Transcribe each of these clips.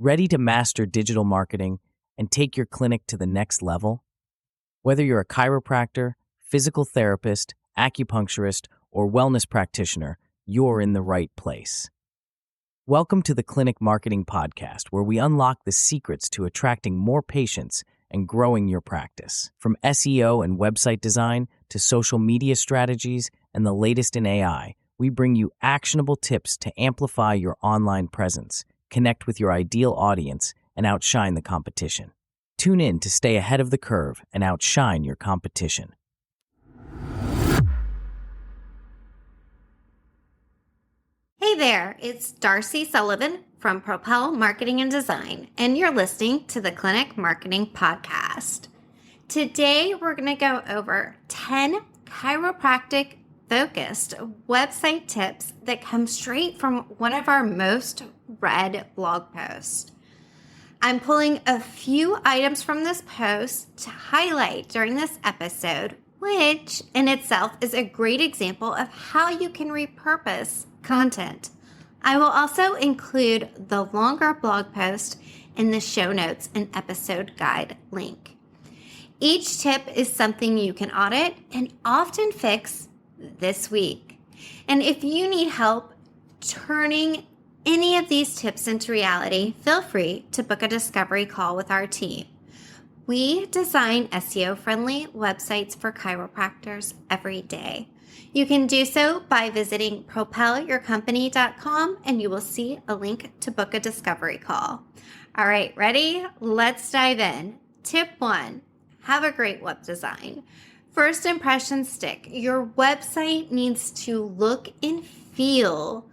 Ready to master digital marketing and take your clinic to the next level? Whether you're a chiropractor, physical therapist, acupuncturist, or wellness practitioner, you're in the right place. Welcome to the Clinic Marketing Podcast, where we unlock the secrets to attracting more patients and growing your practice. From SEO and website design to social media strategies and the latest in AI, we bring you actionable tips to amplify your online presence, connect with your ideal audience, and outshine the competition. Tune in to stay ahead of the curve and outshine your competition. Hey there, it's Darcy Sullivan from Propel Marketing and Design, and you're listening to the Clinic Marketing Podcast. Today, we're going to go over 10 chiropractic focused website tips that come straight from one of our most read blog posts. I'm pulling a few items from this post to highlight during this episode, which in itself is a great example of how you can repurpose content. I will also include the longer blog post in the show notes and episode guide link. Each tip is something you can audit and often fix this week. And if you need help turning any of these tips into reality, feel free to book a discovery call with our team. We design SEO-friendly websites for chiropractors every day. You can do so by visiting propelyourcompany.com and you will see a link to book a discovery call. All right, ready? Let's dive in. Tip 1, have a great web design. First impressions stick. Your website needs to look and feel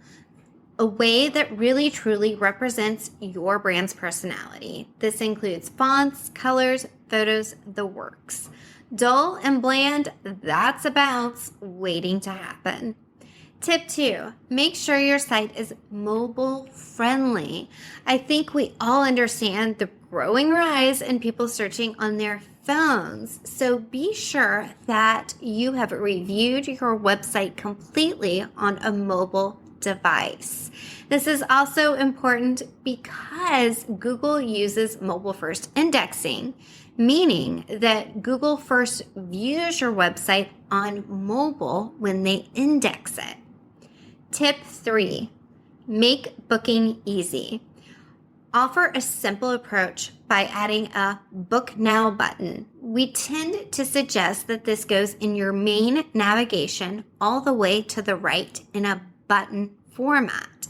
a way that really truly represents your brand's personality. This includes fonts, colors, photos, the works. Dull and bland, that's a bounce waiting to happen. Tip 2, make sure your site is mobile friendly. I think we all understand the growing rise in people searching on their phones. So be sure that you have reviewed your website completely on a mobile device. This is also important because Google uses mobile first indexing, meaning that Google first views your website on mobile when they index it. Tip 3, make booking easy. Offer a simple approach by adding a Book Now button. We tend to suggest that this goes in your main navigation all the way to the right in a button format.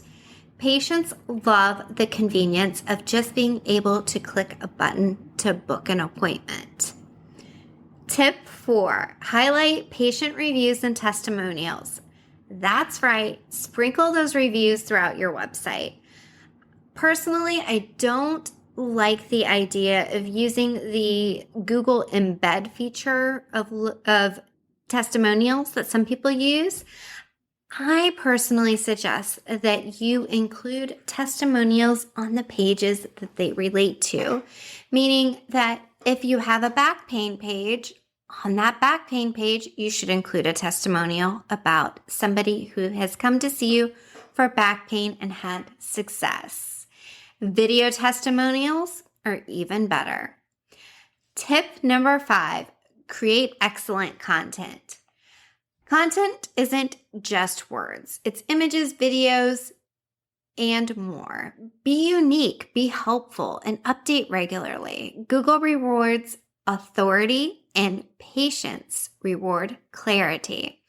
Patients love the convenience of just being able to click a button to book an appointment. Tip 4, highlight patient reviews and testimonials. That's right, sprinkle those reviews throughout your website. Personally, I don't like the idea of using the Google embed feature of testimonials that some people use. I personally suggest that you include testimonials on the pages that they relate to, meaning that if you have a back pain page, on that back pain page, you should include a testimonial about somebody who has come to see you for back pain and had success. Video testimonials are even better. Tip number 5, create excellent content. Content isn't just words. It's images, videos, and more. Be unique, be helpful, and update regularly. Google rewards authority and patience reward clarity.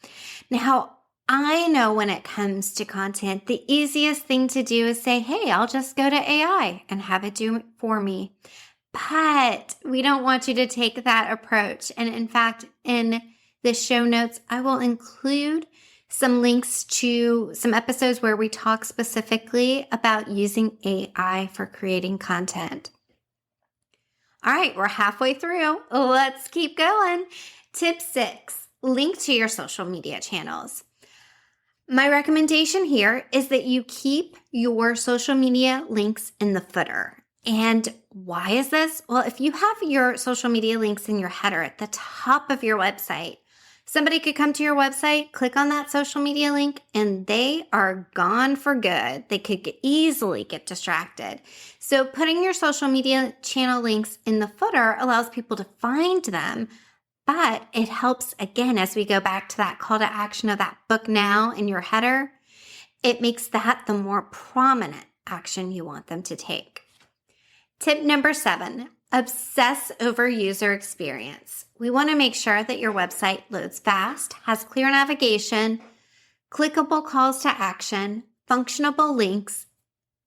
Now, I know when it comes to content, the easiest thing to do is say, hey, I'll just go to AI and have it do it for me. But we don't want you to take that approach. And in fact, in the show notes, I will include some links to some episodes where we talk specifically about using AI for creating content. All right, we're halfway through. Let's keep going. Tip 6, link to your social media channels. My recommendation here is that you keep your social media links in the footer. And why is this? Well, if you have your social media links in your header at the top of your website, Somebody could come to your website, click on that social media link, and they are gone for good. They could easily get distracted. So putting your social media channel links in the footer allows people to find them, but it helps, again, as we go back to that call to action of that book now in your header, it makes that the more prominent action you want them to take. Tip number 7, obsess over user experience. We want to make sure that your website loads fast, has clear navigation, clickable calls to action, functionable links.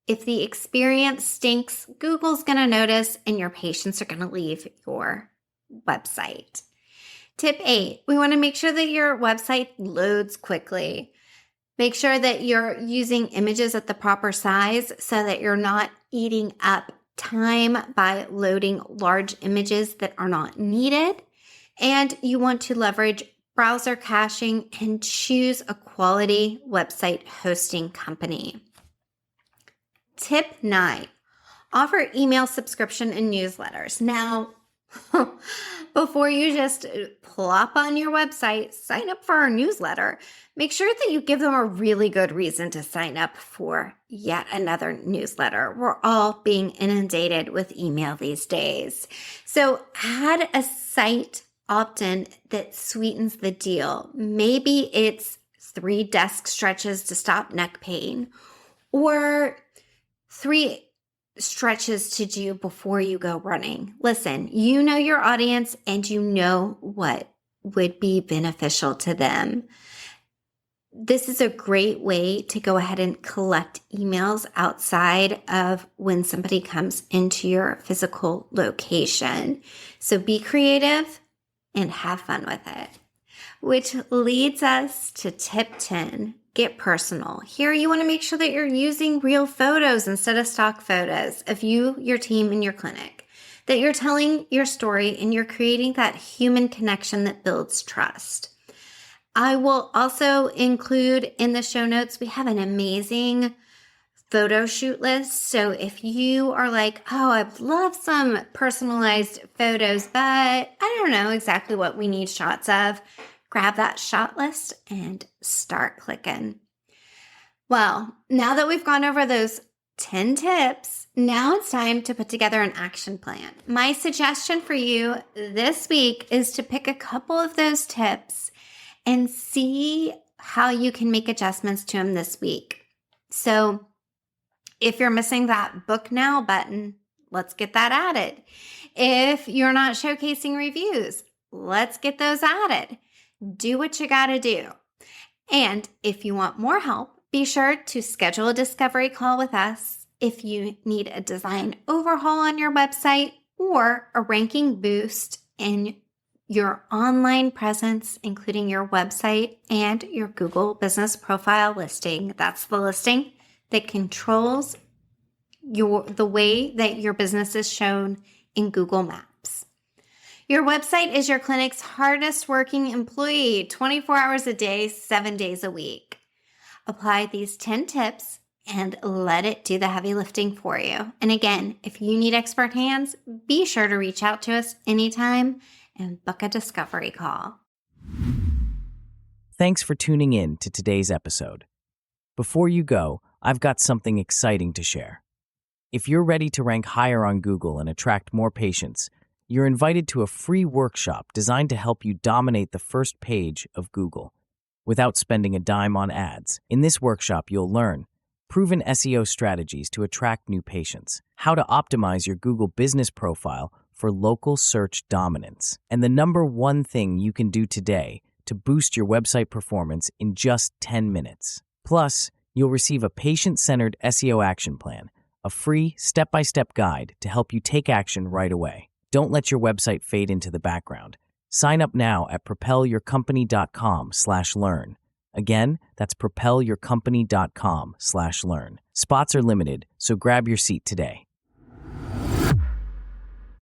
If the experience stinks, Google's going to notice and your patients are going to leave your website. Tip 8, we want to make sure that your website loads quickly. Make sure that you're using images at the proper size so that you're not eating up time by loading large images that are not needed. And you want to leverage browser caching and choose a quality website hosting company. Tip 9, offer email subscription and newsletters. Now, before you just plop on your website, sign up for our newsletter, make sure that you give them a really good reason to sign up for yet another newsletter. We're all being inundated with email these days. So add a site opt-in that sweetens the deal. Maybe it's 3 desk stretches to stop neck pain, or 3 stretches to do before you go running. Listen, you know your audience and you know what would be beneficial to them. This is a great way to go ahead and collect emails outside of when somebody comes into your physical location. So be creative and have fun with it. Which leads us to tip 10. Get personal. Here, you want to make sure that you're using real photos instead of stock photos of you, your team, and your clinic. That you're telling your story and you're creating that human connection that builds trust. I will also include in the show notes, we have an amazing photo shoot list. So if you are like, oh, I'd love some personalized photos, but I don't know exactly what we need shots of, grab that shot list and start clicking. Well, now that we've gone over those 10 tips, now it's time to put together an action plan. My suggestion for you this week is to pick a couple of those tips and see how you can make adjustments to them this week. So if you're missing that book now button, let's get that added. If you're not showcasing reviews, let's get those added. Do what you got to do. And if you want more help, be sure to schedule a discovery call with us. If you need a design overhaul on your website or a ranking boost in your online presence, including your website and your Google business profile listing, that's the listing that controls the way that your business is shown in Google Maps. Your website is your clinic's hardest working employee, 24 hours a day, 7 days a week. Apply these 10 tips and let it do the heavy lifting for you. And again, if you need expert hands, be sure to reach out to us anytime and book a discovery call. Thanks for tuning in to today's episode. Before you go, I've got something exciting to share. If you're ready to rank higher on Google and attract more patients, you're invited to a free workshop designed to help you dominate the first page of Google without spending a dime on ads. In this workshop, you'll learn proven SEO strategies to attract new patients, how to optimize your Google business profile for local search dominance, and the number one thing you can do today to boost your website performance in just 10 minutes. Plus, you'll receive a patient-centered SEO action plan, a free step-by-step guide to help you take action right away. Don't let your website fade into the background. Sign up now at propelyourcompany.com/learn. Again, that's propelyourcompany.com/learn. Spots are limited, so grab your seat today.